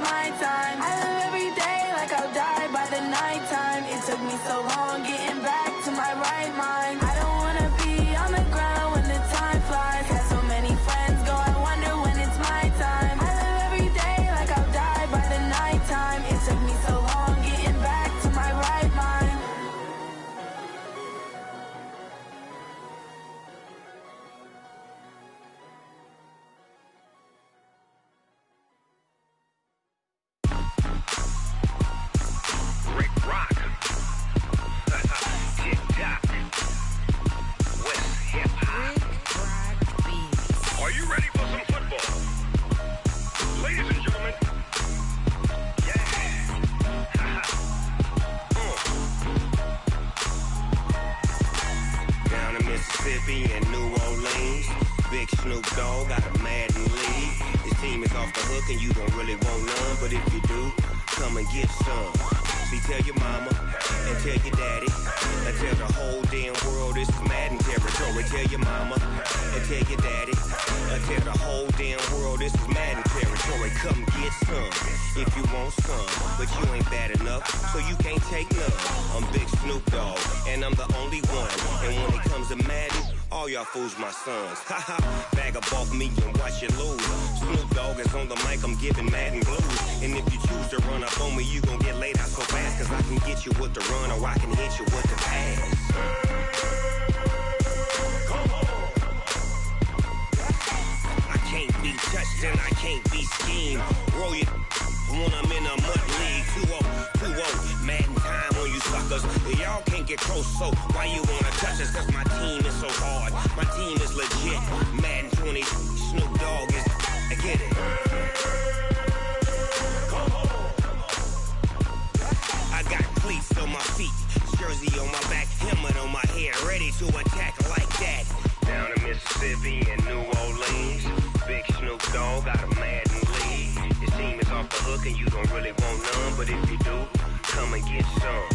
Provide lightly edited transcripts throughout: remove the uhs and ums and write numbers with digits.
my time. I live every day like I'll die by the nighttime. It took me so long getting back to my right mind. I don't wanna be on the ground when the time flies. Had so many friends go, I wonder when it's my time. I live every day like I'll die by the nighttime. It took me so long getting back to my right mind. Mississippi and New Orleans, Big Snoop Dogg got a Madden league. His team is off the hook and you don't really want none, but if you do, come and get some. See, tell your mama and tell your daddy and tell the whole damn world this is Madden territory. Tell your mama and tell your daddy and tell the whole damn world this is Madden territory. Come get some if you want some, but you ain't bad enough, so you can't take none. I'm Big Snoop Dogg and I'm the only one, and when it comes to Madden, all y'all fools my sons. Haha, bag up off me and watch you lose. Snoop Dogg is on the mic, I'm giving Madden blues. And if you choose to run up on me, you gon' get laid out so fast, cause I can get you with the run or I can hit you with the pass. I can't be touched and I can't be schemed. Roll you when I'm in a mud league. 2-0, Madden time on you suckers. Y'all can't get close, so why you wanna touch us? Cause my team is so hard, my team is legit. Madden 20, Snoop Dogg is, I get it. I got cleats on my feet, jersey on my back, helmet on my head, ready to attack like that. Down in Mississippi and New Orleans, Big Snoop Dogg got a Madden league. His team is off the hook and you don't really want none, but if you do, come and get some.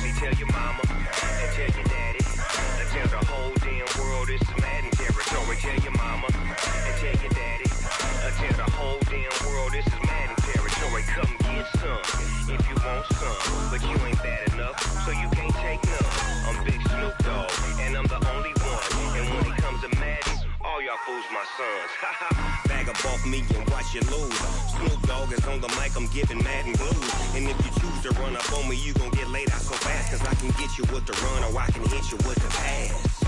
See, tell your mama and tell your daddy and tell the whole damn world this is Madden territory. Tell your mama and tell your daddy and tell the whole damn world this is Madden territory. Come get some if you want some, but you ain't bad enough, so you can't take none. I'm Big Snoop Dogg and I'm the only one, and when it comes to Madden, all y'all fools my sons. Bag up off me and watch you lose. Snoop Dogg is on the mic, I'm giving Madden blues. And if you choose to run up on me, you gon' get laid out so fast, cause I can get you with the run or I can hit you with the pass.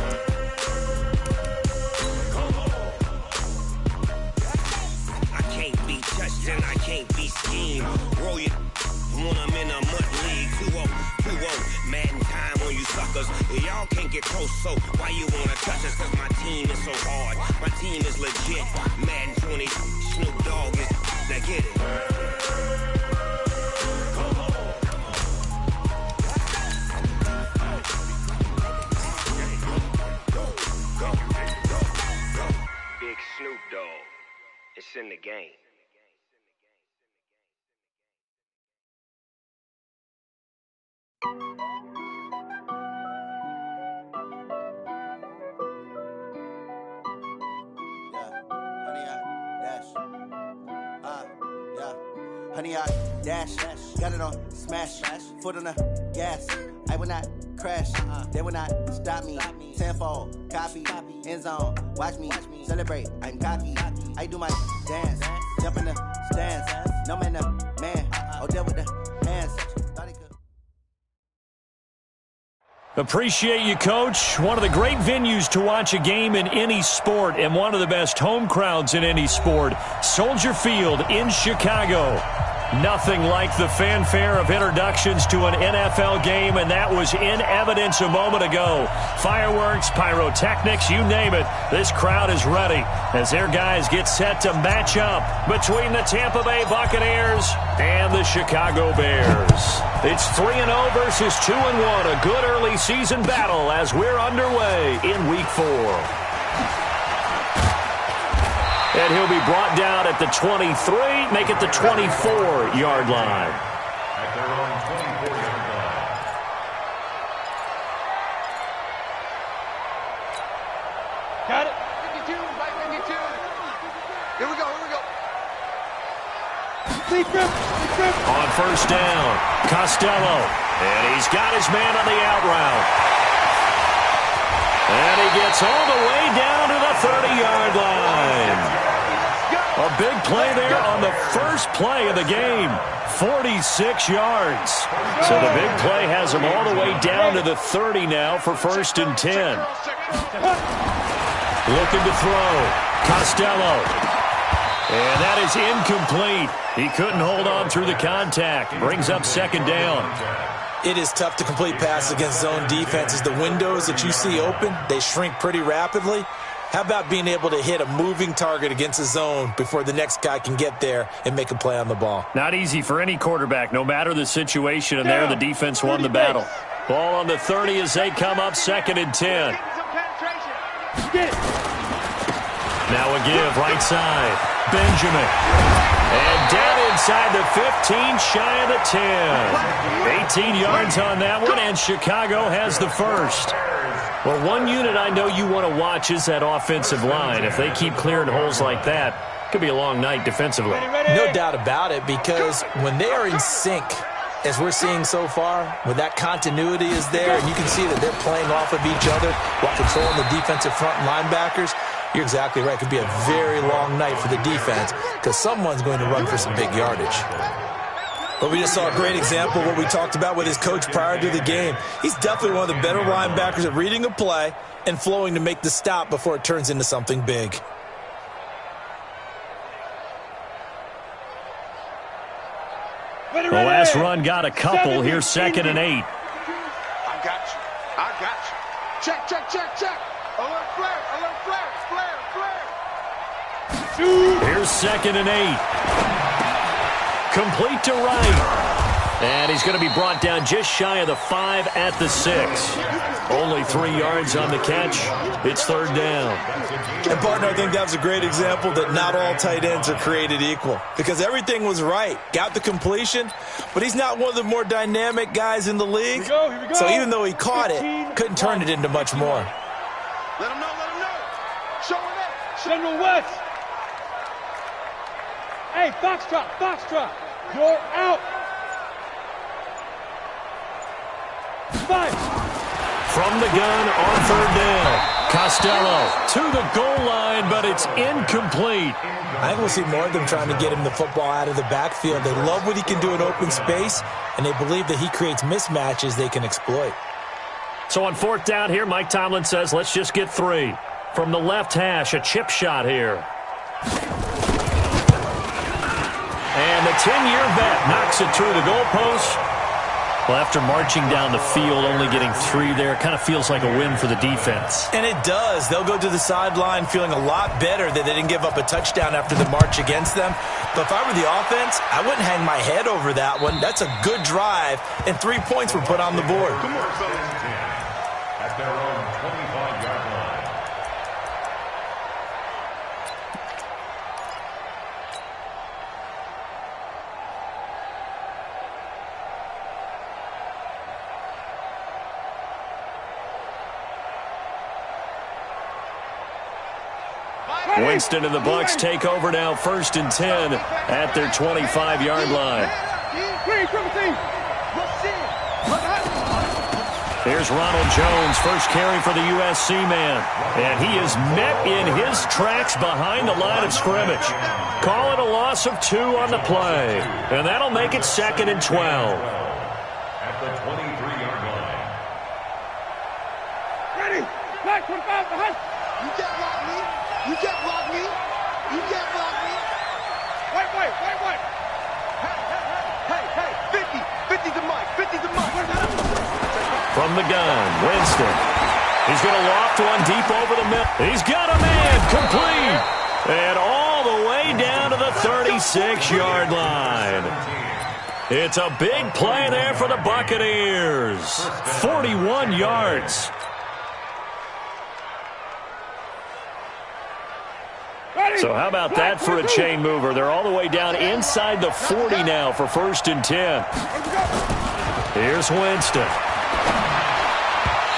I can't be touched and I can't be schemed. Roll you when I'm in a mud league. 2-0, Madden time on you suckers. Y'all can't get close, so why you wanna touch us? Cause my team is so hard, my team is legit. Madden 20, Snoop Dogg is, now get it. Big Snoop Dogg, it's in the game. Honey, I dash, got it on smash, foot on the gas. I will not crash, they will not stop me. Tenfold, copy, end zone, watch me celebrate. I'm cocky, I do my dance, jump in the stands. No man, oh, deal with the hands. Appreciate you, Coach. One of the great venues to watch a game in any sport and one of the best home crowds in any sport. Soldier Field in Chicago. Nothing like the fanfare of introductions to an NFL game, and that was in evidence a moment ago. Fireworks, pyrotechnics, you name it. This crowd is ready as their guys get set to match up between the Tampa Bay Buccaneers and the Chicago Bears. It's 3-0 versus 2-1, a good early season battle as we're underway in Week 4. And he'll be brought down at the 23, make it the 24-yard line. At their own 24-yard line. Got it. 52, right 52. Here we go, here we go. On first down, Costello. And he's got his man on the out route. And he gets all the way down to the 30-yard line. A big play there on the first play of the game. 46 yards. So the big play has him all the way down to the 30 now for 1st and 10. Looking to throw. Costello. And that is incomplete. He couldn't hold on through the contact. Brings up 2nd down. It is tough to complete passes against zone defenses. The windows that you see open, they shrink pretty rapidly. How about being able to hit a moving target against a zone before the next guy can get there and make a play on the ball? Not easy for any quarterback, no matter the situation. And there, the defense won the battle. Ball on the 30 as they come up 2nd and 10. Now a give, right side. Benjamin. And down inside the 15, shy of the 10. 18 yards on that one, and Chicago has the first. Well, one unit I know you want to watch is that offensive line. If they keep clearing holes like that, it could be a long night defensively. No doubt about it, because when they are in sync, as we're seeing so far, when that continuity is there, and you can see that they're playing off of each other while controlling the defensive front linebackers, you're exactly right. It could be a very long night for the defense because someone's going to run for some big yardage. But we just saw a great example of what we talked about with his coach prior to the game. He's definitely one of the better linebackers at reading a play and flowing to make the stop before it turns into something big. The last run got a couple. Here's 2nd and 8. I got you. I got you. Check, check, check, check. Alert flare, alert flare, flare, flare. Here's 2nd and 8. Complete to right. And he's going to be brought down just shy of the 5 at the 6. Only 3 yards on the catch. It's 3rd down. And, partner, I think that was a great example that not all tight ends are created equal because everything was right. Got the completion, but he's not one of the more dynamic guys in the league. Here we go. So even though he caught it, couldn't turn it into much more. Let him know, let him know. Show him that. General West. Hey, Foxtrot, Foxtrot. You're out. 5. From the gun on 3rd down. Costello to the goal line, but it's incomplete. I think we'll see more of them trying to get him the football out of the backfield. They love what he can do in open space, and they believe that he creates mismatches they can exploit. So on 4th down here, Mike Tomlin says, let's just get 3. From the left hash, a chip shot here. And the 10-year vet knocks it through the goalpost. Well, after marching down the field, only getting 3 there, kind of feels like a win for the defense. And it does. They'll go to the sideline feeling a lot better that they didn't give up a touchdown after the march against them. But if I were the offense, I wouldn't hang my head over that one. That's a good drive, and 3 points were put on the board. At their own 25-yard line. Winston and the Bucs take over now, 1st and 10 at their 25-yard line. Here's Ronald Jones, first carry for the USC man. And he is met in his tracks behind the line of scrimmage. Call it a loss of 2 on the play. And that'll make it 2nd and 12. At the 23-yard line. Ready. Back 25 behind. You can't block me. You can't block me. You can't block me. Wait. Hey. 50 to Mike. 50 to Mike. From the gun, Winston. He's going to loft one deep over the middle. He's got a man complete. And all the way down to the 36-yard line. It's a big play there for the Buccaneers. 41 yards. So how about that for a chain mover? They're all the way down inside the 40 now for 1st and 10. Here's Winston.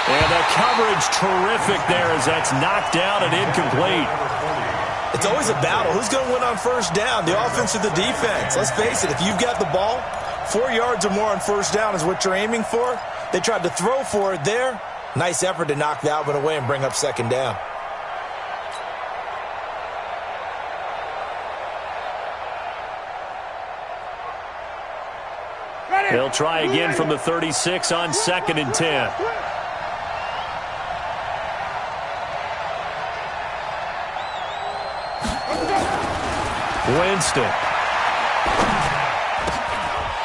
And the coverage terrific there as that's knocked down and incomplete. It's always a battle. Who's going to win on first down, the offense or the defense? Let's face it, if you've got the ball, 4 yards or more on first down is what you're aiming for. They tried to throw for it there. Nice effort to knock that one away and bring up second down. They'll try again from the 36 on 2nd and 10. Winston.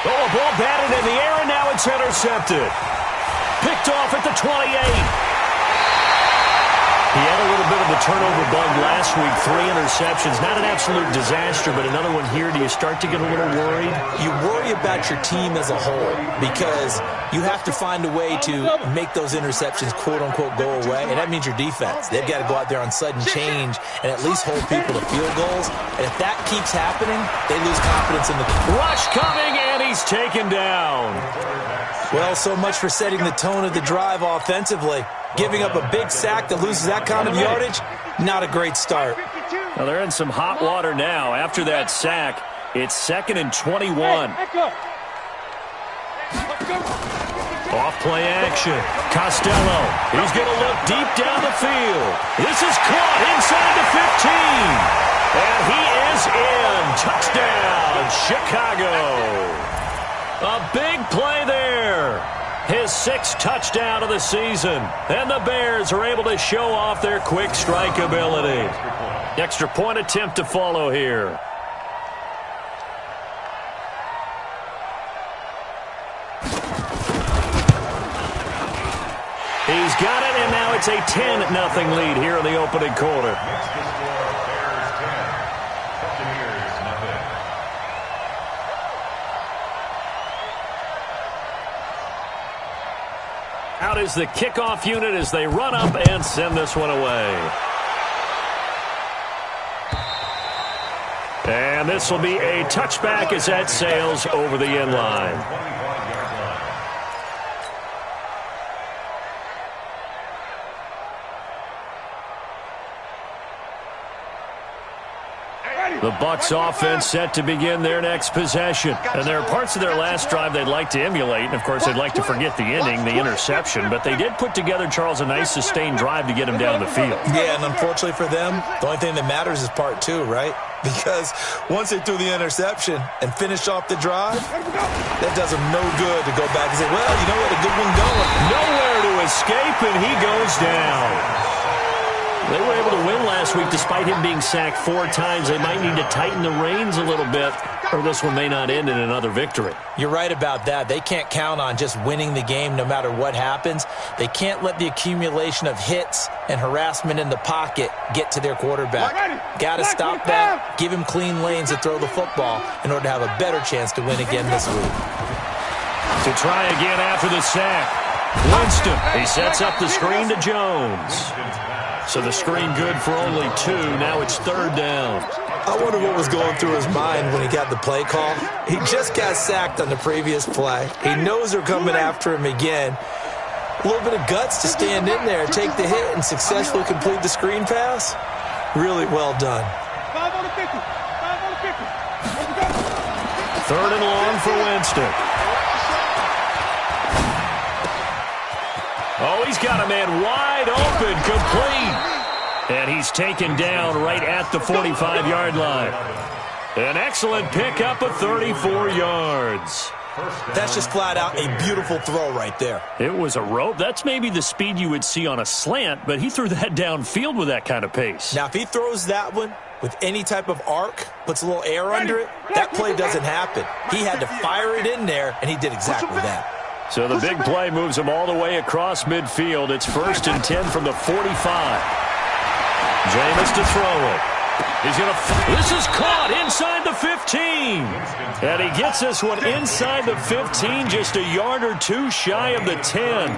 Oh, a ball batted in the air, and now it's intercepted. Picked off at the 28. He had a little bit of a turnover bug last week, 3 interceptions. Not an absolute disaster, but another one here. Do you start to get a little worried? You worry about your team as a whole because you have to find a way to make those interceptions, quote-unquote, go away, and that means your defense. They've got to go out there on sudden change and at least hold people to field goals. And if that keeps happening, they lose confidence in the rush coming, and he's taken down. Well, so much for setting the tone of the drive offensively. Giving up a big sack that loses that kind of yardage, not a great start. Well, they're in some hot water now. After that sack, it's 2nd and 21. Off play action. Costello. He's going to look deep down the field. This is caught inside the 15. And he is in. Touchdown, Chicago. A big play there. His 6th touchdown of the season. And the Bears are able to show off their quick strike ability. Extra point attempt to follow here. He's got it, and now it's a 10-0 lead here in the opening quarter. Out is the kickoff unit as they run up and send this one away. And this will be a touchback as that sails over the end line. The Bucs offense set to begin their next possession. And there are parts of their last drive they'd like to emulate. And, of course, they'd like to forget the ending, the interception. But they did put together, Charles, a nice sustained drive to get him down the field. Yeah, and unfortunately for them, the only thing that matters is part 2, right? Because once they threw the interception and finished off the drive, that does them no good to go back and say, well, you know what, a good one going. Nowhere to escape, and he goes down. They were able to win last week despite him being sacked 4 times. They might need to tighten the reins a little bit, or this one may not end in another victory. You're right about that. They can't count on just winning the game no matter what happens. They can't let the accumulation of hits and harassment in the pocket get to their quarterback. Got to stop that. Give him clean lanes to throw the football in order to have a better chance to win again this week. To try again after the sack. Winston, he sets up the screen to Jones. So the screen good for only 2. Now it's 3rd down. I wonder what was going through his mind when he got the play call. He just got sacked on the previous play. He knows they're coming after him again. A little bit of guts to stand in there, take the hit, and successfully complete the screen pass. Really well done. 3rd and long for Winston. Oh, he's got a man wide open, complete. And he's taken down right at the 45-yard line. An excellent pickup of 34 yards. That's just flat out a beautiful throw right there. It was a rope. That's maybe the speed you would see on a slant, but he threw that downfield with that kind of pace. Now, if he throws that one with any type of arc, puts a little air under it, that play doesn't happen. He had to fire it in there, and he did exactly that. So the big play moves him all the way across midfield. It's 1st and 10 from the 45. Jameis to throw it. He's going to. This is caught inside the 15. And he gets this one inside the 15, just a yard or 2 shy of the 10.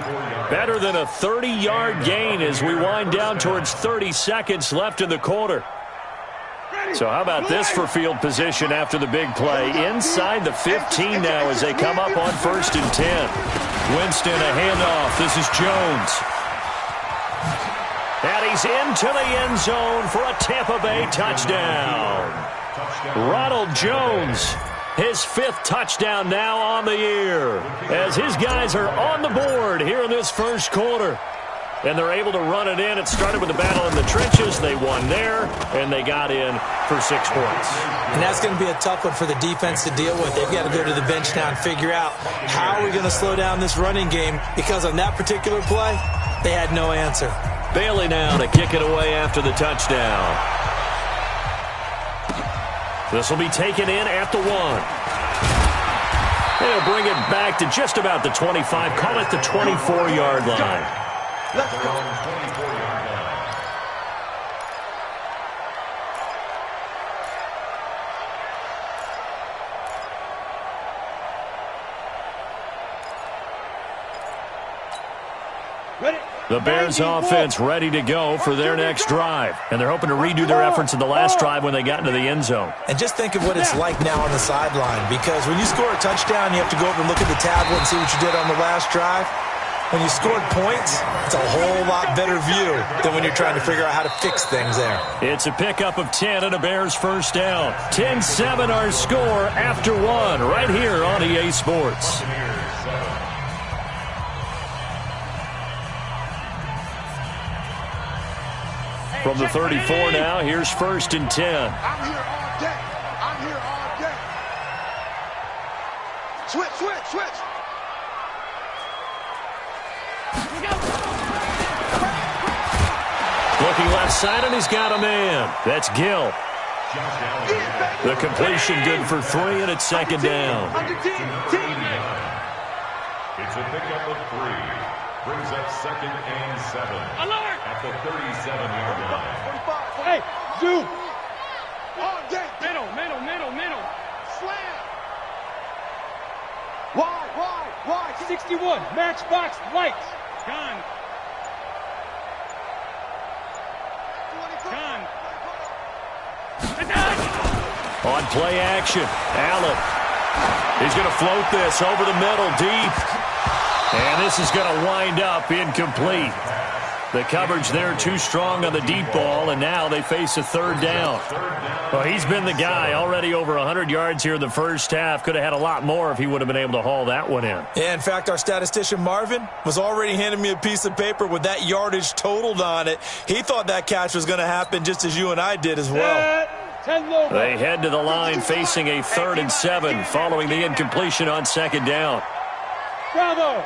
Better than a 30-yard gain as we wind down towards 30 seconds left in the quarter. So how about this for field position after the big play? Inside the 15 now as they come up on 1st and 10. Winston, a handoff. This is Jones. And he and he's into the end zone for a Tampa Bay touchdown. Ronald Jones, his 5th touchdown now on the year, as his guys are on the board here in this first quarter. And they're able to run it in. It started with a battle in the trenches. They won there, and they got in for 6 points. And that's going to be a tough one for the defense to deal with. They've got to go to the bench now and figure out how are we going to slow down this running game, because on that particular play, they had no answer. Bailey now to kick it away after the touchdown. This will be taken in at the 1. They'll bring it back to just about the 25. Call it the 24-yard line. Let's go. 24-yard line. The Bears offense ready to go for their next drive. And they're hoping to redo their efforts in the last drive when they got into the end zone. And just think of what it's like now on the sideline, because when you score a touchdown, you have to go over and look at the tablet and see what you did on the last drive. When you scored points, it's a whole lot better view than when you're trying to figure out how to fix things there. It's a pickup of 10 and a Bears first down. 10-7 our score after 1 right here on EA Sports. From the 34 now, here's 1st and 10. I'm here all day. I'm here all day. Switch, switch, switch. Looking left side, and he's got a man. That's Gill. The completion good for 3, and it's 2nd down. It's a pickup of 3. Brings up 2nd and 7. Alert! At the 37-yard line. Hey, zoom. All day. Middle. Slam. Wide. 61. Matchbox lights. Gun. On play action, Allen. He's going to float this over the middle deep. And this is going to wind up incomplete. The coverage there too strong on the deep ball, and now they face a 3rd down. Well, he's been the guy already over 100 yards here in the first half. Could have had a lot more if he would have been able to haul that one in. Yeah, in fact, our statistician Marvin was already handing me a piece of paper with that yardage totaled on it. He thought that catch was going to happen just as you and I did as well. They head to the line facing a 3rd and 7 following the incompletion on 2nd down. Bravo.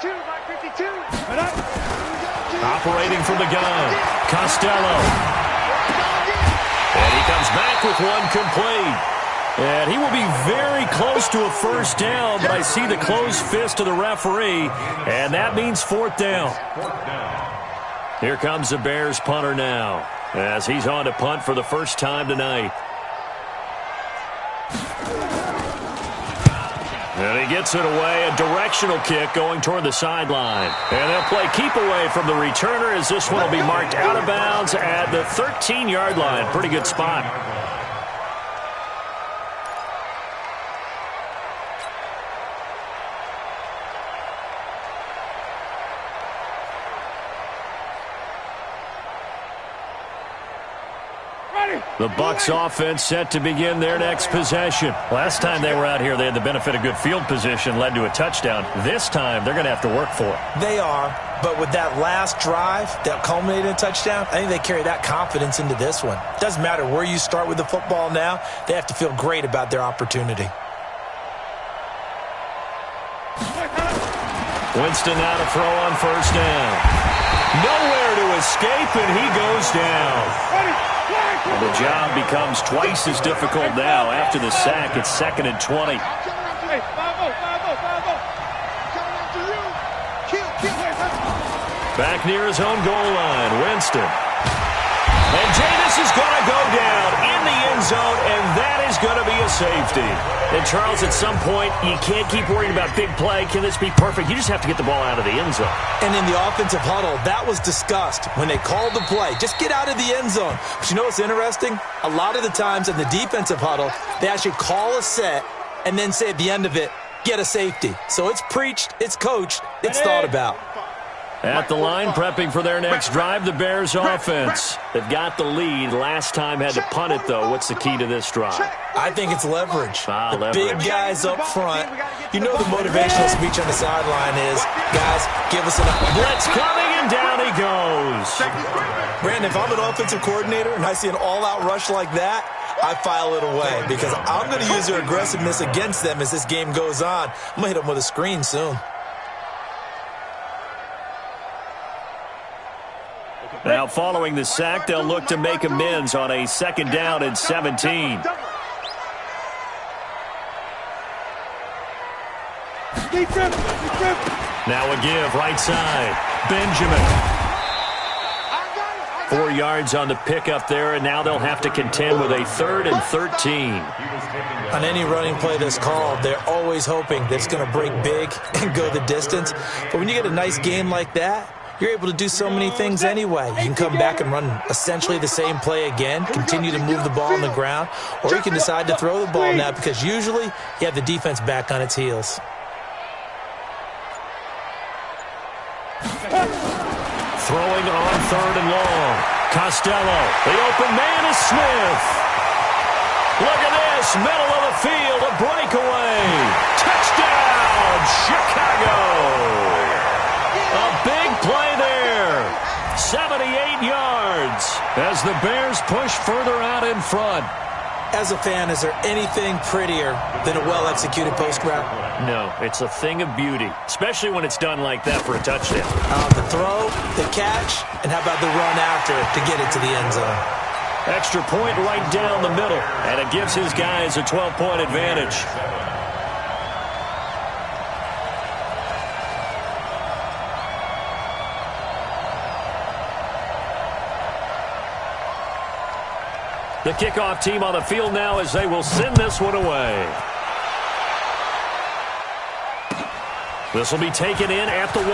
52. Operating from the gun, Costello. And he comes back with one complete. And he will be very close to a 1st down, but I see the closed fist of the referee, and that means 4th down. Here comes the Bears punter now, as he's on to punt for the first time tonight. And he gets it away, a directional kick going toward the sideline. And they'll play keep away from the returner, as this one will be marked out of bounds at the 13-yard line. Pretty good spot. The Bucs offense set to begin their next possession. Last time they were out here, they had the benefit of good field position, led to a touchdown. This time, they're going to have to work for it. They are, but with that last drive that culminated in a touchdown, I think they carry that confidence into this one. Doesn't matter where you start with the football now, they have to feel great about their opportunity. Winston now to throw on 1st down. Nowhere to escape, and he goes down. And the job becomes twice as difficult now after the sack. It's 2nd and 20. Back near his own goal line, Winston. And Jameis is going to go down in the end zone, and that is going to be a safety. And, Charles, at some point, you can't keep worrying about big play. Can this be perfect? You just have to get the ball out of the end zone. And in the offensive huddle, that was discussed when they called the play. Just get out of the end zone. But you know what's interesting? A lot of the times in the defensive huddle, they actually call a set and then say at the end of it, get a safety. So it's preached, it's coached, it's thought about. At the line, prepping for their next drive, the Bears offense. They've got the lead. Last time had to punt it, though. What's the key to this drive? I think it's leverage. Leverage. Big guys up front. You know the motivational speech on the sideline is, guys, give us an blitz coming, and down he goes. Brandon, if I'm an offensive coordinator and I see an all-out rush like that, I file it away because I'm going to use their aggressiveness against them as this game goes on. I'm going to hit them with a screen soon. Now, following the sack, they'll look to make amends on a 2nd down and 17. Now a give, right side. Benjamin. 4 yards on the pickup there, and now they'll have to contend with a 3rd and 13. On any running play that's called, they're always hoping that it's going to break big and go the distance. But when you get a nice game like that, you're able to do so many things anyway. You can come back and run essentially the same play again, continue to move the ball on the ground, or you can decide to throw the ball now because usually you have the defense back on its heels. Throwing on 3rd and long. Costello. The open man is Smith. Look at this. Middle of the field. A breakaway. Touchdown, Chicago. A big play there. 78 yards as the Bears push further out in front. As a fan, is there anything prettier than a well-executed post route? No, it's a thing of beauty, especially when it's done like that for a touchdown. The throw, the catch, and how about the run after to get it to the end zone? Extra point right down the middle, and it gives his guys a 12-point advantage. The kickoff team on the field now as they will send this one away. This will be taken in at the 1.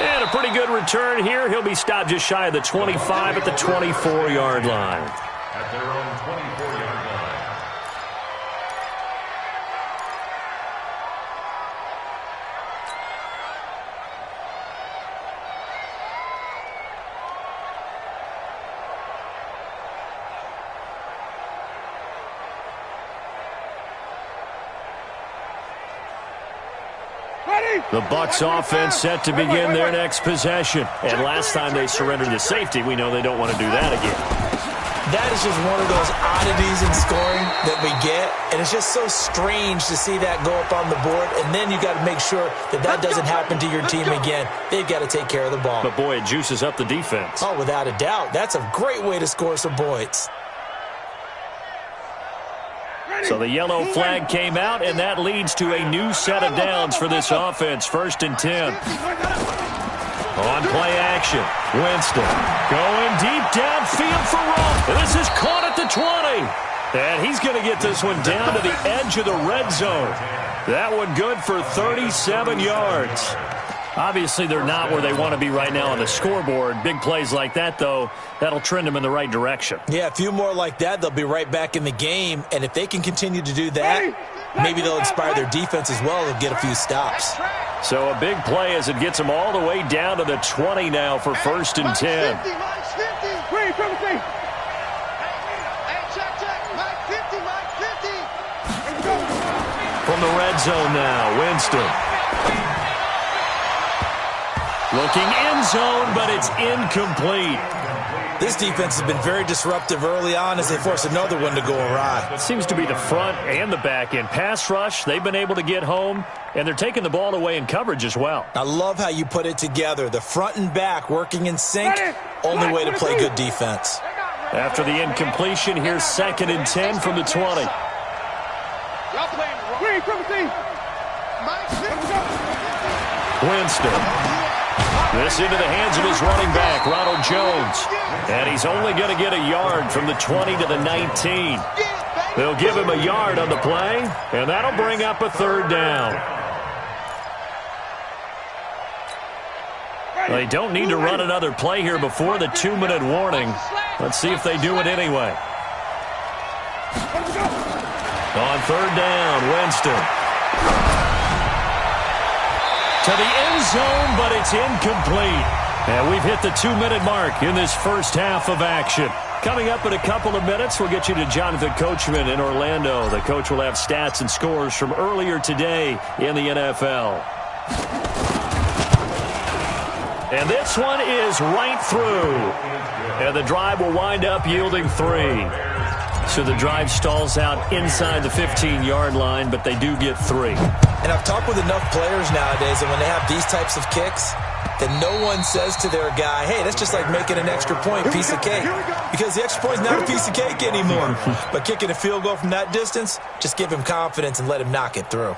And a pretty good return here. He'll be stopped just shy of the 25 at the 24-yard line. At their own 24-yard line. The Bucs offense set to begin their next possession. And last time they surrendered the safety, we know they don't want to do that again. That is just one of those oddities in scoring that we get. And it's just so strange to see that go up on the board. And then you got to make sure that that doesn't happen to your team again. They've got to take care of the ball. But, boy, it juices up the defense. Oh, without a doubt. That's a great way to score some points. So the yellow flag came out, and that leads to a new set of downs for this offense. 1st and 10. On play action, Winston going deep downfield for Rump. This is caught at the 20. And he's going to get this one down to the edge of the red zone. That one good for 37 yards. Obviously, they're not where they want to be right now on the scoreboard. Big plays like that, though, that'll trend them in the right direction. Yeah, a few more like that, they'll be right back in the game. And if they can continue to do that, maybe they'll inspire their defense as well and get a few stops. So a big play as it gets them all the way down to the 20 now for 1st and 10. From the red zone now, Winston. Looking end zone, but it's incomplete. This defense has been very disruptive early on as they force another one to go awry. It seems to be the front and the back end. Pass rush, they've been able to get home, and they're taking the ball away in coverage as well. I love how you put it together. The front and back working in sync, only way to play good defense. After the incompletion, here's 2nd and 10 from the 20. Winston. This into the hands of his running back, Ronald Jones. And he's only going to get a yard from the 20 to the 19. They'll give him a yard on the play, and that'll bring up a 3rd down. They don't need to run another play here before the 2-minute warning. Let's see if they do it anyway. On 3rd down, Winston. To the end zone, but it's incomplete. And we've hit the 2-minute mark in this first half of action. Coming up in a couple of minutes, we'll get you to Jonathan Coachman in Orlando. The coach will have stats and scores from earlier today in the NFL. And this one is right through. And the drive will wind up yielding 3. So the drive stalls out inside the 15-yard line, but they do get 3. And I've talked with enough players nowadays that when they have these types of kicks, that no one says to their guy, hey, that's just like making an extra point, piece of cake. Because the extra point is not a piece of cake anymore. But kicking a field goal from that distance, just give him confidence and let him knock it through.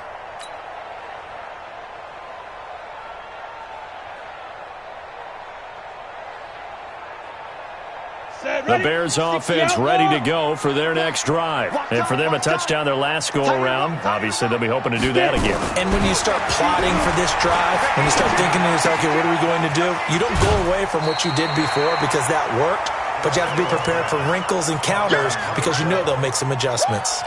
The Bears offense ready to go for their next drive. And for them, a touchdown their last go-around. Obviously, they'll be hoping to do that again. And when you start plotting for this drive, when you start thinking to yourself, okay, what are we going to do? You don't go away from what you did before because that worked, but you have to be prepared for wrinkles and counters because you know they'll make some adjustments.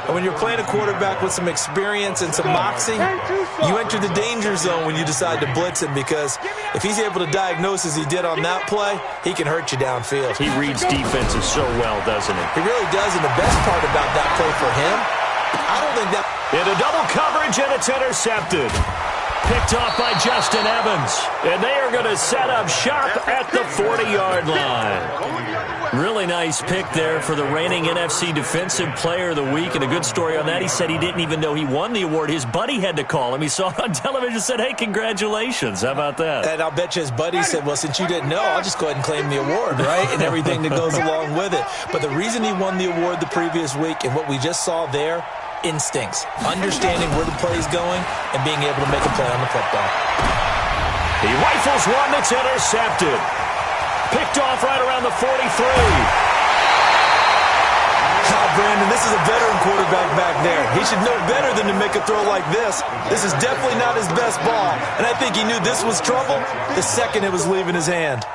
And when you're playing a quarterback with some experience and some moxie, you enter the danger zone when you decide to blitz him because if he's able to diagnose as he did on that play, he can hurt you downfield. He reads defenses so well, doesn't he? He really does, and the best part about that play for him, I don't think that... Into double coverage, and it's intercepted. Picked off by Justin Evans. And they are going to set up sharp at the 40-yard line. Really nice pick there for the reigning NFC Defensive Player of the Week. And a good story on that, he said he didn't even know he won the award. His buddy had to call him. He saw it on television and said, hey, congratulations. How about that? And I'll bet you his buddy said, well, since you didn't know, I'll just go ahead and claim the award, right? And everything that goes along with it. But the reason he won the award the previous week and what we just saw there, instincts, understanding where the play is going, and being able to make a play on the football. He rifles one that's intercepted. Picked off right around the 43. Brandon, this is a veteran quarterback back there. He should know better than to make a throw like this. This is definitely not his best ball, and I think he knew this was trouble the second it was leaving his hand.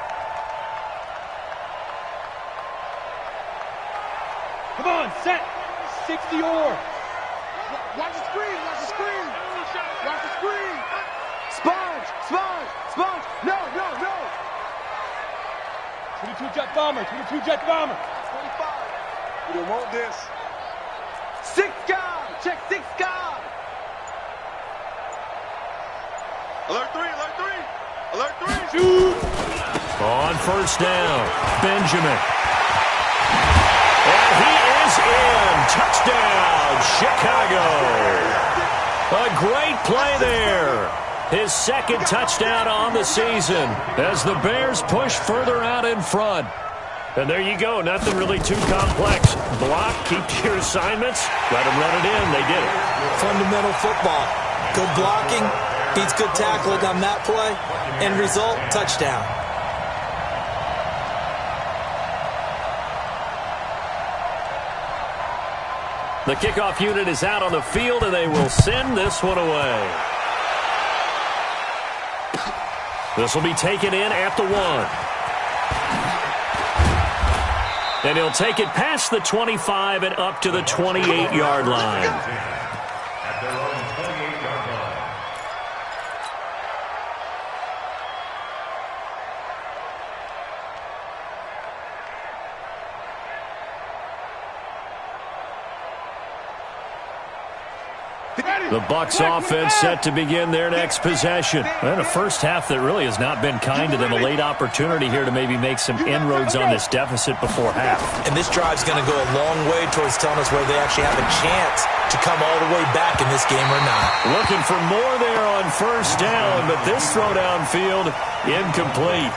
Come on, set. 60 or. Watch the screen, watch the screen. Watch the screen. Sponge, sponge, sponge. No, no, no. 22 jet bomber, 22 jet bomber. 25. We don't want this. 6 guard, check 6 guard. Alert 3, alert 3. Alert 3. Shoot. On first down, Benjamin. And he is in. Touchdown, Chicago. A great play there. His second touchdown on the season as the Bears push further out in front. And there you go. Nothing really too complex. Block, keep to your assignments, let them run it in. They did it. Fundamental football. Good blocking, beats good tackling on that play. End result, touchdown. The kickoff unit is out on the field, and they will send this one away. This will be taken in at the 1. And he'll take it past the 25 and up to the 28-yard line. At their own 28-yard line. The Bucs offense set to begin their next possession. And a first half that really has not been kind to them. A late opportunity here to maybe make some inroads on this deficit before half. And this drive's going to go a long way towards telling us whether they actually have a chance to come all the way back in this game or not. Looking for more there on first down, but this throw downfield incomplete.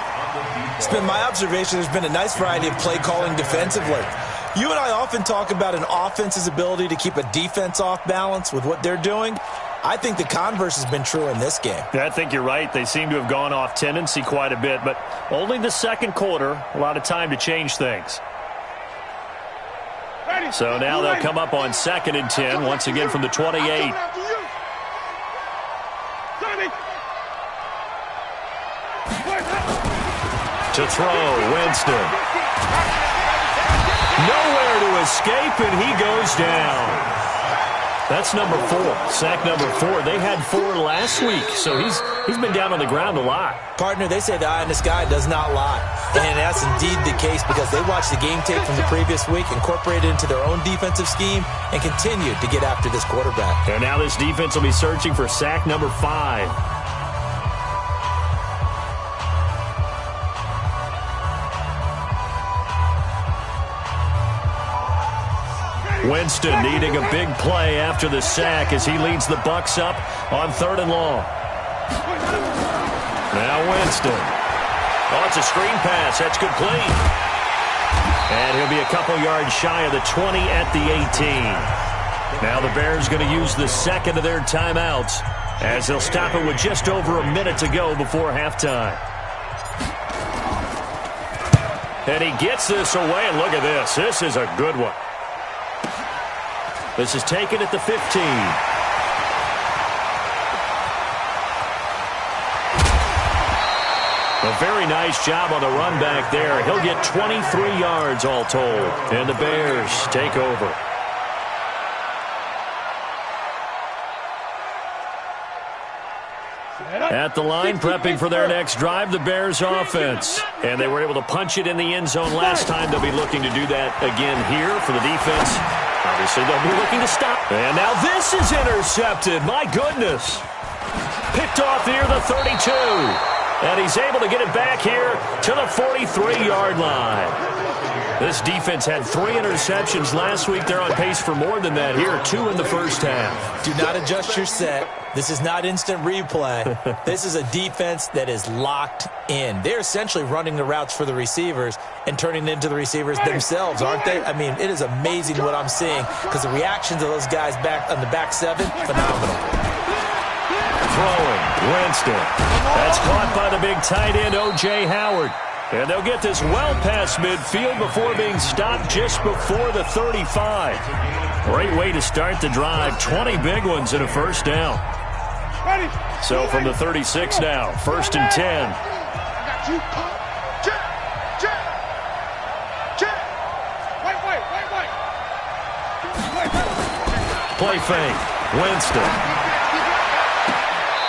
It's been my observation there's been a nice variety of play calling defensively. You and I often talk about an offense's ability to keep a defense off balance with what they're doing. I think the converse has been true in this game. I think you're right. They seem to have gone off tendency quite a bit, but only the second quarter, a lot of time to change things. So now they'll come up on 2nd and 10, once again from the 28. To throw, Winston. Nowhere to escape, and he goes down. That's number 4. Sack number 4. They had 4 last week, so he's been down on the ground a lot. Partner, they say the eye in the sky does not lie. And that's indeed the case because they watched the game tape from the previous week, incorporated it into their own defensive scheme, and continued to get after this quarterback. And now this defense will be searching for sack number 5. Winston needing a big play after the sack as he leads the Bucs up on 3rd and long. Now Winston. Oh, it's a screen pass. That's complete. And he'll be a couple yards shy of the 20 at the 18. Now the Bears going to use the second of their timeouts as they'll stop it with just over a minute to go before halftime. And he gets this away, and look at this. This is a good one. This is taken at the 15. A very nice job on the run back there. He'll get 23 yards all told. And the Bears take over. At the line, prepping for their next drive, the Bears offense. And they were able to punch it in the end zone last time. They'll be looking to do that again here for the defense. Obviously, they'll be looking to stop. And now this is intercepted. My goodness. Picked off near the 32. And he's able to get it back here to the 43-yard line. This defense had 3 interceptions last week. They're on pace for more than that here. 2 in the first half. Do not adjust your set. This is not instant replay. This is a defense that is locked in. They're essentially running the routes for the receivers and turning it into the receivers themselves, aren't they? I mean, it is amazing what I'm seeing because the reactions of those guys back on the back 7, phenomenal. Throwing, Winston. That's caught by the big tight end, O.J. Howard. And they'll get this well past midfield before being stopped just before the 35. Great way to start the drive. 20 big ones in a first down. So from the 36 now, 1st and 10. Play fake. Winston.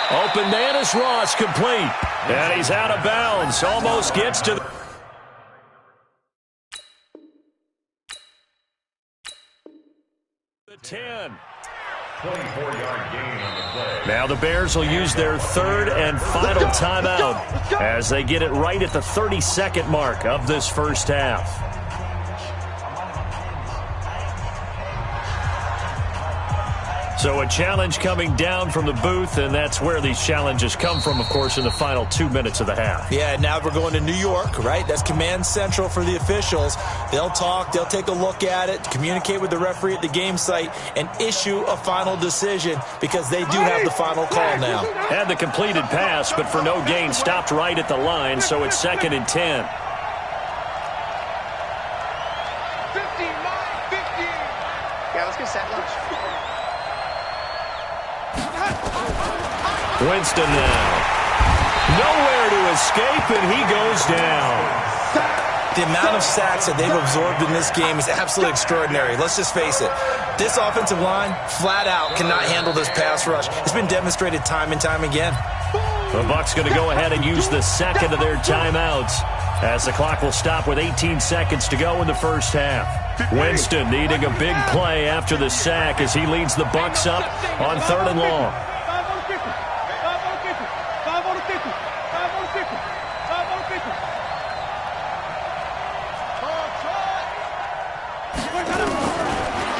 Open man is Ross, complete. And he's out of bounds. Almost gets to the 10. 24-yard gain on the play. Now the Bears will use their 3rd and final timeout as they get it right at the 32nd mark of this first half. So a challenge coming down from the booth, and that's where these challenges come from, of course, in the final 2 minutes of the half. Yeah, now we're going to New York, right? That's command central for the officials. They'll talk, they'll take a look at it, communicate with the referee at the game site, and issue a final decision because they do have the final call now. Had the completed pass, but for no gain, stopped right at the line, so it's 2nd and 10. 15. Yeah, let's get set lunch. Winston now. Nowhere to escape, and he goes down. The amount of sacks that they've absorbed in this game is absolutely extraordinary. Let's just face it. This offensive line, flat out, cannot handle this pass rush. It's been demonstrated time and time again. The Bucs going to go ahead and use the second of their timeouts as the clock will stop with 18 seconds to go in the first half. Winston needing a big play after the sack as he leads the Bucs up on 3rd and long.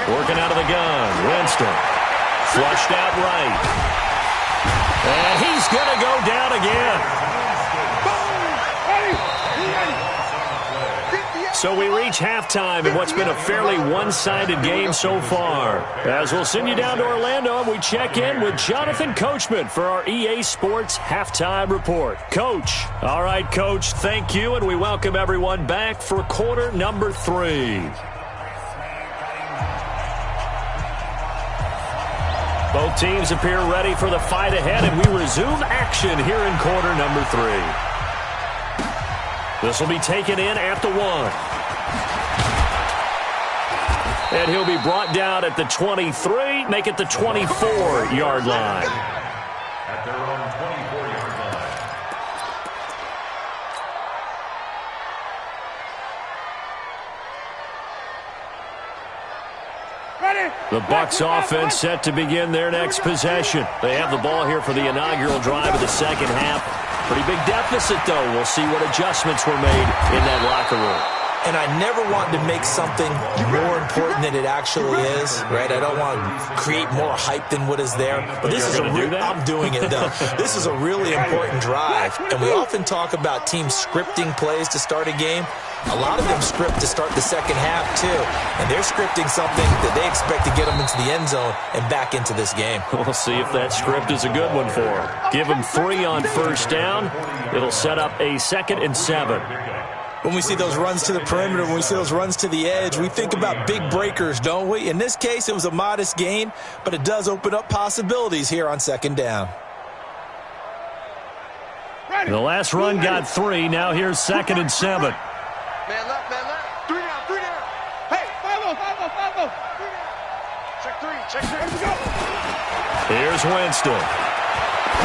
Working out of the gun, Winston. Flushed out right. And he's going to go down again. So we reach halftime in what's been a fairly one-sided game so far. As we'll send you down to Orlando, and we check in with Jonathan Coachman for our EA Sports Halftime Report. Coach. All right, Coach, thank you, and we welcome everyone back for quarter number 3. Both teams appear ready for the fight ahead, and we resume action here in quarter number 3. This will be taken in at the 1. And he'll be brought down at the 23, make it the 24-yard line. At their own 24-yard line. The Bucs offense set to begin their next possession. They have the ball here for the inaugural drive of the second half. Pretty big deficit, though. We'll see what adjustments were made in that locker room. And I never want to make something more important than it actually is, right? I don't want to create more hype than what is there. But this is I'm doing it, though. This is a really important drive. And we often talk about teams scripting plays to start a game. A lot of them script to start the second half, too. And they're scripting something that they expect to get them into the end zone and back into this game. We'll see if that script is a good one for them. Give them 3 on first down. It'll set up a 2nd and 7. When we see those runs to the perimeter, when we see those runs to the edge, we think about big breakers, don't we? In this case, it was a modest gain, but it does open up possibilities here on second down. The last run got 3. Now here's 2nd and 7. Man left, man left. 3 down. Hey, 5-0. Check 3. Let's go. Here's Winston.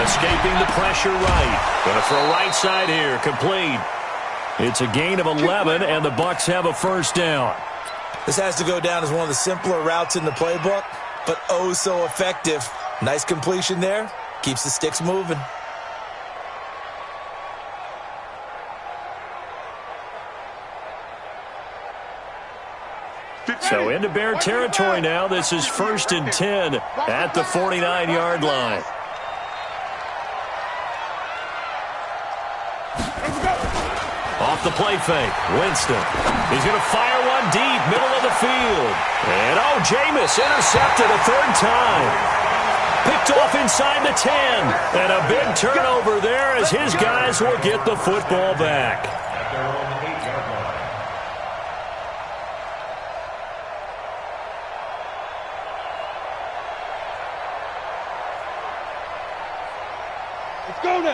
Escaping the pressure right. Going to throw right side here. Complete. It's a gain of 11, and the Bucs have a first down. This has to go down as one of the simpler routes in the playbook, but oh so effective. Nice completion there. Keeps the sticks moving. So into Bear territory now. This is 1st and 10 at the 49-yard line. Off the play fake, Winston. He's going to fire one deep, middle of the field. And Jameis intercepted a 3rd time. Picked off inside the 10. And a big turnover there as his guys will get the football back. At their own 8-yard line.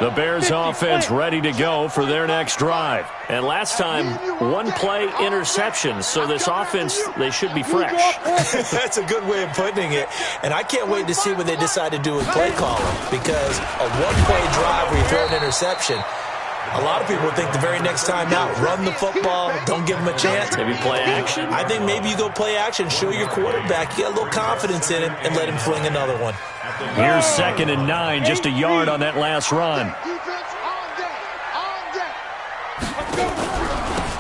The Bears offense ready to go for their next drive. And last time, 1-play interception. So this offense, they should be fresh. That's a good way of putting it. And I can't wait to see what they decide to do with play calling. Because a 1-play drive where you throw an interception, a lot of people think the very next time out, run the football, don't give them a chance. Maybe play action? I think maybe you go play action, show your quarterback, you get a little confidence in him, and let him fling another one. Here's 2nd and 9, just a yard on that last run.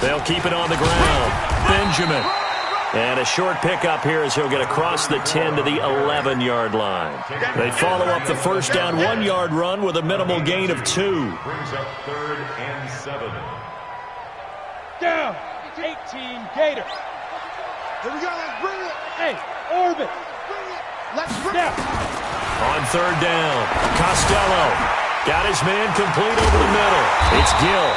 They'll keep it on the ground. Benjamin. And a short pickup here as he'll get across the 10 to the 11-yard line. They follow up the first down 1-yard run with a minimal gain of 2. Brings up 3rd and 7. Down. 18 Gator. Here we go. Let's bring it. Hey, orbit. Let's bring it. On 3rd down, Costello got his man complete over the middle. It's Gill.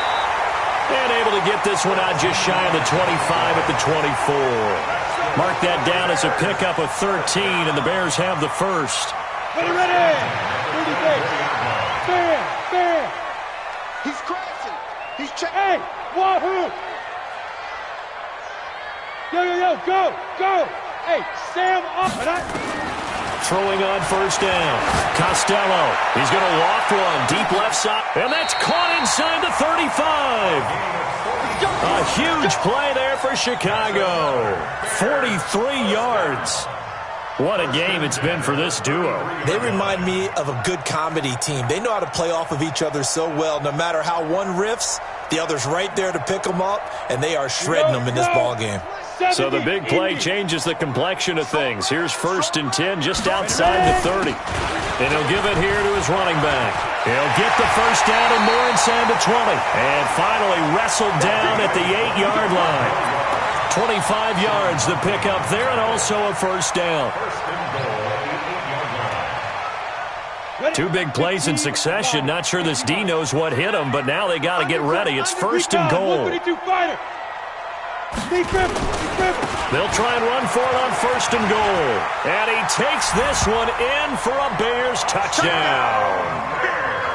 And able to get this one out just shy of the 25 at the 24. Mark that down as a pickup of 13, and the Bears have the first. Ready. 30 days. Bam. He's crashing. He's checking. Hey, wahoo. Yo, go. Hey, Sam up. Throwing on first down. Costello. He's going to loft one. Deep left side. And that's caught inside the 35. A huge play there for Chicago. 43 yards. What a game it's been for this duo. They remind me of a good comedy team. They know how to play off of each other so well. No matter how one riffs, the other's right there to pick them up, and they are shredding them in this ball game. So the big play changes the complexion of things. Here's 1st and 10 just outside the 30. And he'll give it here to his running back. He'll get the first down and more inside the 20. And finally wrestled down at the 8-yard line. 25 yards the pickup there, and also a first down. 2 big plays in succession. Not sure this D knows what hit him, but now they got to get ready. It's 1st and goal. They'll try and run for it on 1st and goal. And he takes this one in for a Bears touchdown.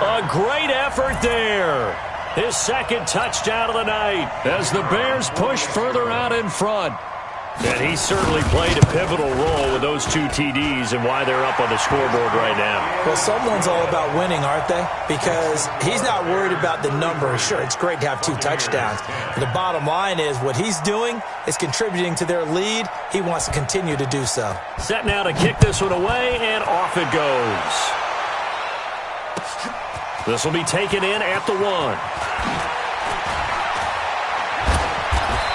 A great effort there. His 2nd touchdown of the night as the Bears push further out in front. And he certainly played a pivotal role with those 2 TDs and why they're up on the scoreboard right now. Well, someone's all about winning, aren't they? Because he's not worried about the number. Sure, it's great to have 2 touchdowns. But the bottom line is what he's doing is contributing to their lead. He wants to continue to do so. Set now to kick this one away, and off it goes. This will be taken in at the 1.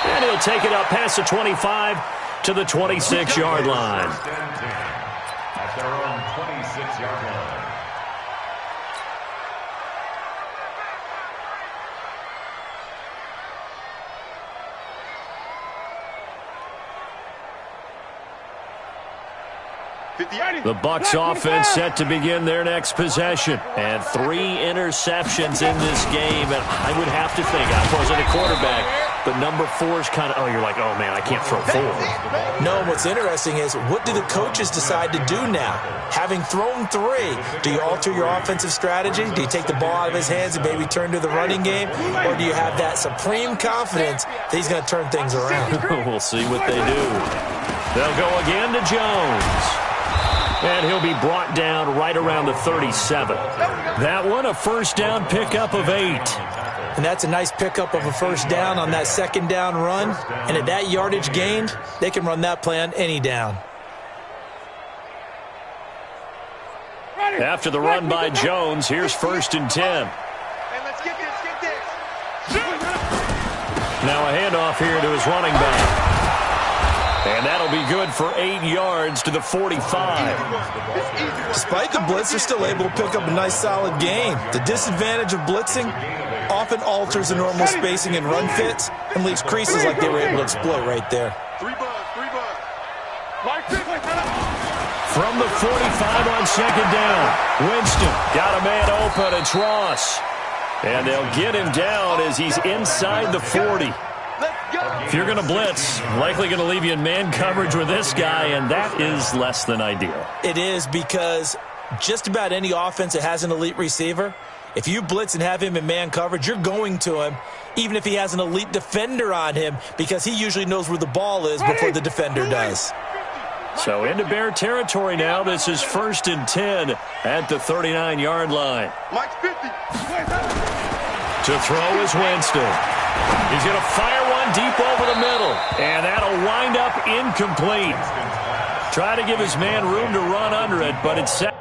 And he'll take it up past the 25 to the 26-yard line. At their own 26-yard line. The Bucs offense set to begin their next possession. And 3 interceptions in this game. And I would have to think, I wasn't a quarterback, but number 4 is kind of, oh, you're like, oh, man, I can't throw 4. No, what's interesting is what do the coaches decide to do now? Having thrown 3, do you alter your offensive strategy? Do you take the ball out of his hands and maybe turn to the running game? Or do you have that supreme confidence that he's going to turn things around? We'll see what they do. They'll go again to Jones. And he'll be brought down right around the 37. That one, a first down pickup of 8. And that's a nice pickup of a first down on that second down run. And at that yardage gained, they can run that play on any down. After the run by Jones, here's 1st and 10. Hey, let's get this. Now a handoff here to his running back. And that'll be good for 8 yards to the 45. Despite the blitz, they're still able to pick up a nice solid gain. The disadvantage of blitzing often alters the normal spacing and run fits and leaves creases like they were able to exploit right there. 3 bucks. From the 45 on second down, Winston got a man open. It's Ross. And they'll get him down as he's inside the 40. If you're going to blitz, likely going to leave you in man coverage with this guy, and that is less than ideal. It is, because just about any offense that has an elite receiver, if you blitz and have him in man coverage, you're going to him, even if he has an elite defender on him, because he usually knows where the ball is before the defender does. So into Bear territory now. This is 1st and 10 at the 39-yard line. Mike's 50. To throw is Winston. He's going to fire one deep over the middle, and that'll wind up incomplete. Try to give his man room to run under it, but it's set.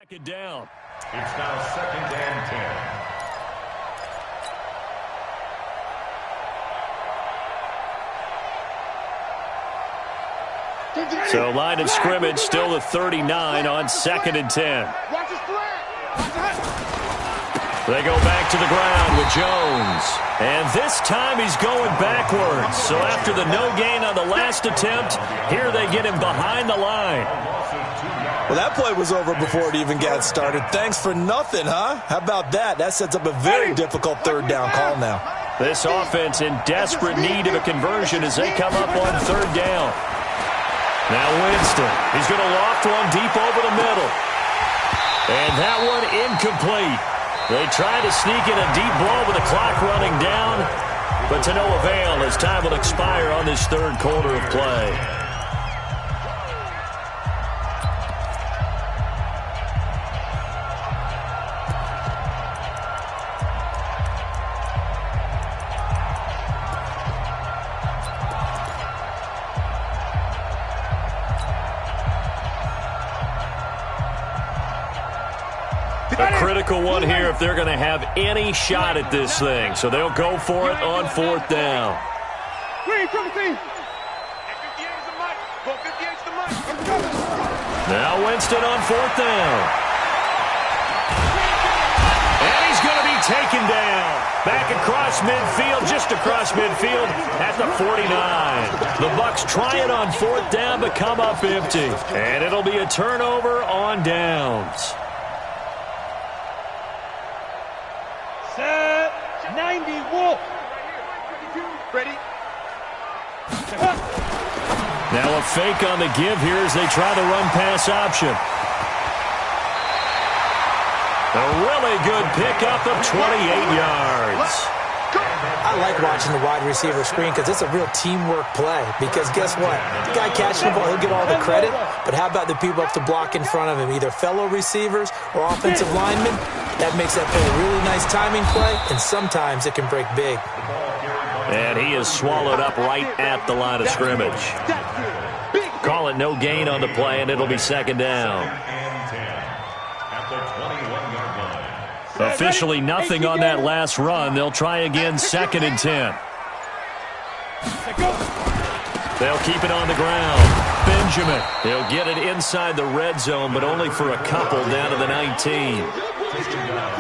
Second down. It's now 2nd and 10. So line of scrimmage still the 39 on 2nd and 10. Watch his flag. They go back to the ground with Jones. And this time he's going backwards. So after the no gain on the last attempt, here they get him behind the line. Well, that play was over before it even got started. Thanks for nothing, huh? How about that? That sets up a very difficult 3rd down call now. This offense in desperate need of a conversion as they come up on 3rd down. Now Winston, he's going to loft one deep over the middle. And that one incomplete. They try to sneak in a deep blow with the clock running down, but to no avail as time will expire on this 3rd quarter of play. A critical one here if they're going to have any shot at this thing. So they'll go for it on 4th down. Now Winston on 4th down. And he's going to be taken down. Back across midfield, just across midfield at the 49. The Bucs try it on 4th down, but come up empty. And it'll be a turnover on downs. Set 90 Wolf. Ready? Now a fake on the give here as they try the run-pass option. A really good pickup of 28 yards. I like watching the wide receiver screen because it's a real teamwork play. Because guess what? The guy catching the ball, he'll get all the credit. But how about the people up to block in front of him, either fellow receivers or offensive linemen? That makes that play a really nice timing play, and sometimes it can break big. And he is swallowed up right at the line of scrimmage. Call it no gain on the play, and it'll be 2nd down. Officially nothing on that last run. They'll try again 2nd and 10. They'll keep it on the ground. Benjamin, he'll get it inside the red zone, but only for a couple down to the 19.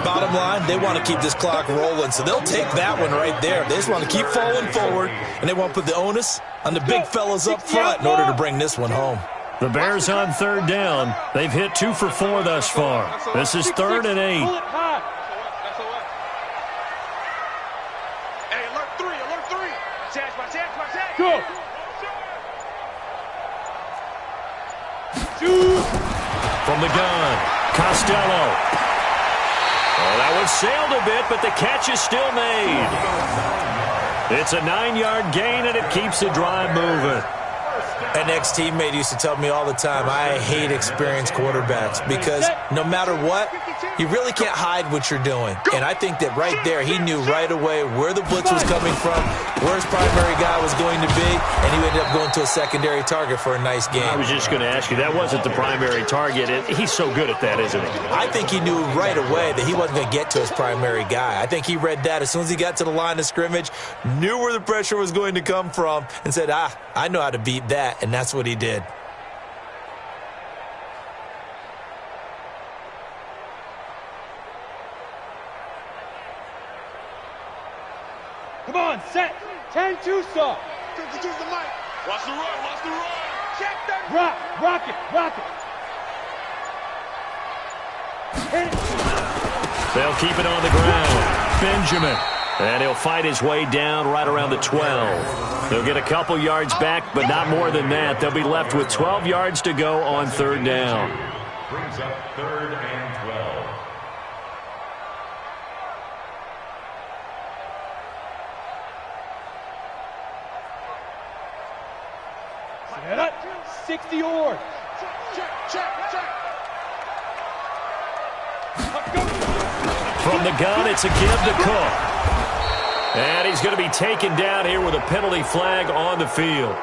Bottom line, they want to keep this clock rolling, so they'll take that one right there. They just want to keep falling forward, and they want to put the onus on the big fellas up front in order to bring this one home. The Bears on 3rd down. They've hit 2 for 4 thus far. This is 3rd and 8. Hey, alert 3, alert 3. Watch Go. Shoot. From the gun, Costello. Oh, that one sailed a bit, but the catch is still made. It's a 9-yard gain, and it keeps the drive moving. An ex-teammate used to tell me all the time, I hate experienced quarterbacks because no matter what, you really can't hide what you're doing. And I think that right there, he knew right away where the blitz was coming from, where his primary guy was going to be, and he ended up going to a secondary target for a nice game. I was just going to ask you, that wasn't the primary target. He's so good at that, isn't he? I think he knew right away that he wasn't going to get to his primary guy. I think he read that as soon as he got to the line of scrimmage, knew where the pressure was going to come from, and said, I know how to beat that, and that's what he did. Come on, set. 10 Tucson. Choose the mic. Watch the run, watch the run. Check that. Rock it. Hit it. They'll keep it on the ground. Benjamin. And he'll fight his way down right around the 12. They'll get a couple yards back, but not more than that. They'll be left with 12 yards to go on 3rd down. Brings up 3rd and 12. Set up. 60 yards. Check. From the gun, it's a give to Cook. And he's going to be taken down here with a penalty flag on the field.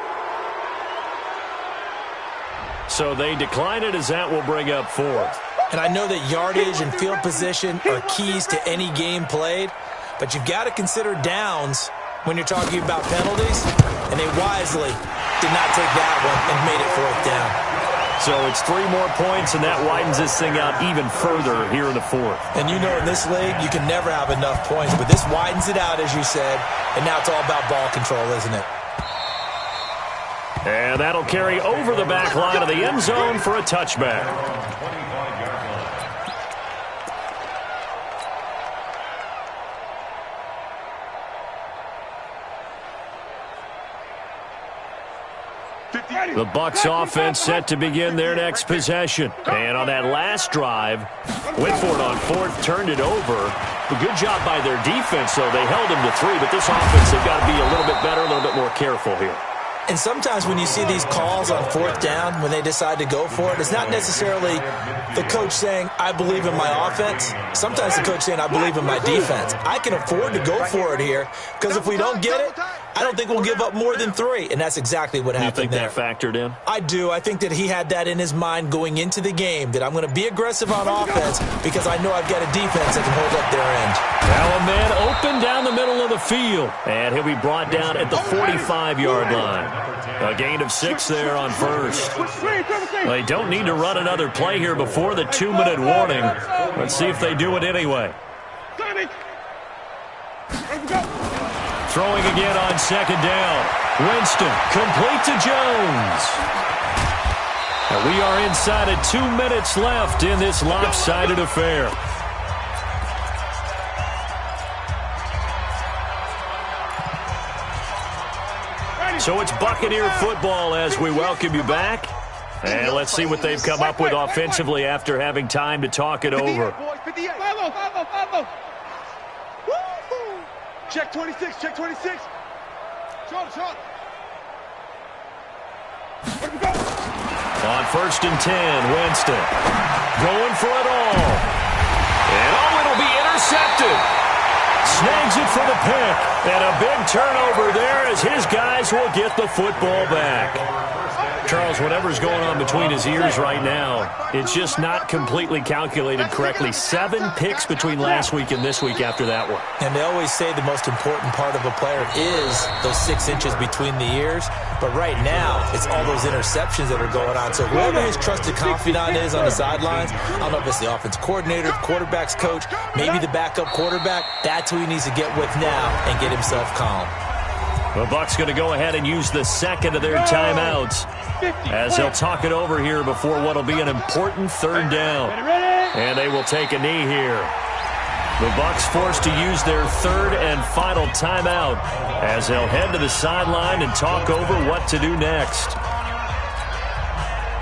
So they decline it as that will bring up 4th. And I know that yardage and field position are keys to any game played, but you've got to consider downs when you're talking about penalties, and they wisely did not take that one and made it 4th down. So it's 3 more points, and that widens this thing out even further here in the 4th. And you know in this league, you can never have enough points, but this widens it out, as you said, and now it's all about ball control, isn't it? And that'll carry over the back line of the end zone for a touchback. The Bucs offense set to begin their next possession. And on that last drive, went for it on 4th, turned it over. A good job by their defense, though. They held him to 3, but this offense, they've got to be a little bit better, a little bit more careful here. And sometimes when you see these calls on 4th down, when they decide to go for it, it's not necessarily the coach saying, I believe in my offense. Sometimes the coach saying, I believe in my defense. I can afford to go for it here because if we don't get it, I don't think we'll give up more than 3. And that's exactly what happened there. You think that factored in? I do. I think that he had that in his mind going into the game, that I'm going to be aggressive on offense because I know I've got a defense that can hold up their end. Now a man open down the middle of the field. And he'll be brought down at the 45-yard line. A gain of 6 there on first. They don't need to run another play here before the 2-minute warning. Let's see if they do it anyway. Throwing again on second down. Winston, complete to Jones. And we are inside of 2 minutes left in this lopsided affair. So it's Buccaneer football as we welcome you back. And let's see what they've come up with offensively after having time to talk it over. Check 26, check 26. Shot. On 1st and 10, Winston going for it all. And it'll be intercepted. Snags it for the pick. And a big turnover there as his guys will get the football back. Charles, whatever's going on between his ears right now, it's just not completely calculated correctly. 7 picks between last week and this week after that one. And they always say the most important part of a player is those 6 inches between the ears. But right now, it's all those interceptions that are going on. So whoever his trusted confidant is on the sidelines, I don't know if it's the offense coordinator, the quarterback's coach, maybe the backup quarterback, that's who he needs to get with now and get himself calm. The Bucs going to go ahead and use the second of their timeouts as they'll talk it over here before what will be an important 3rd down. And they will take a knee here. The Bucs forced to use their 3rd and final timeout as they'll head to the sideline and talk over what to do next.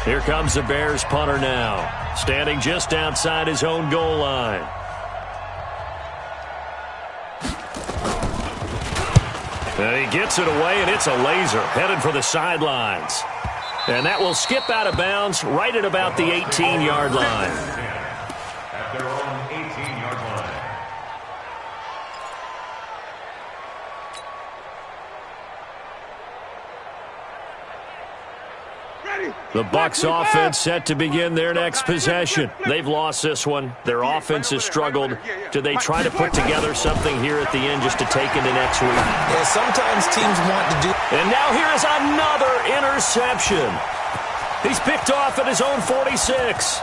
Here comes the Bears punter now, standing just outside his own goal line. And he gets it away, and it's a laser headed for the sidelines. And that will skip out of bounds right at about the 18-yard line. At their own 18-yard line. The Bucs offense set to begin their next possession. They've lost this one. Their offense has struggled. Do they try to put together something here at the end just to take into next week? Yeah, sometimes teams want to do. And now here is another interception. He's picked off at his own 46.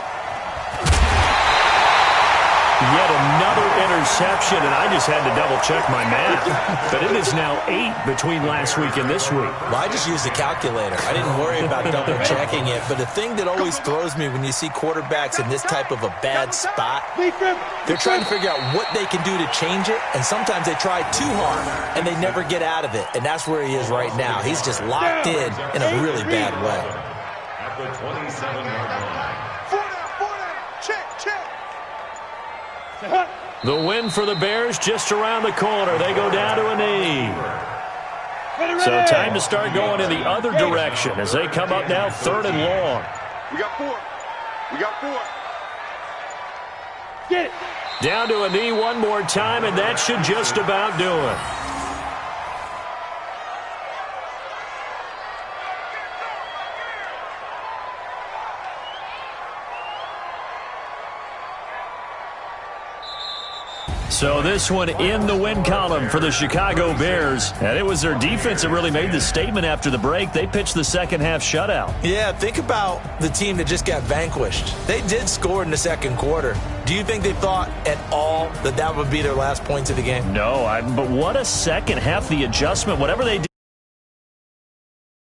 Yet another interception, and I just had to double-check my math. But it is now 8 between last week and this week. Well, I just used a calculator. I didn't worry about double-checking it. But the thing that always throws me when you see quarterbacks in this type of a bad spot, they're trying to figure out what they can do to change it, and sometimes they try too hard, and they never get out of it. And that's where he is right now. He's just locked in a really bad way. At the 27-yard line. 4 down. Check. The win for the Bears just around the corner. They go down to a knee. So time to start going in the other direction as they come up now 3rd and long. We got 4. Get it. Down to a knee one more time, and that should just about do it. So this one in the win column for the Chicago Bears. And it was their defense that really made the statement after the break. They pitched the second half shutout. Yeah, think about the team that just got vanquished. They did score in the second quarter. Do you think they thought at all that would be their last points of the game? No, but what a second half, the adjustment, whatever they did.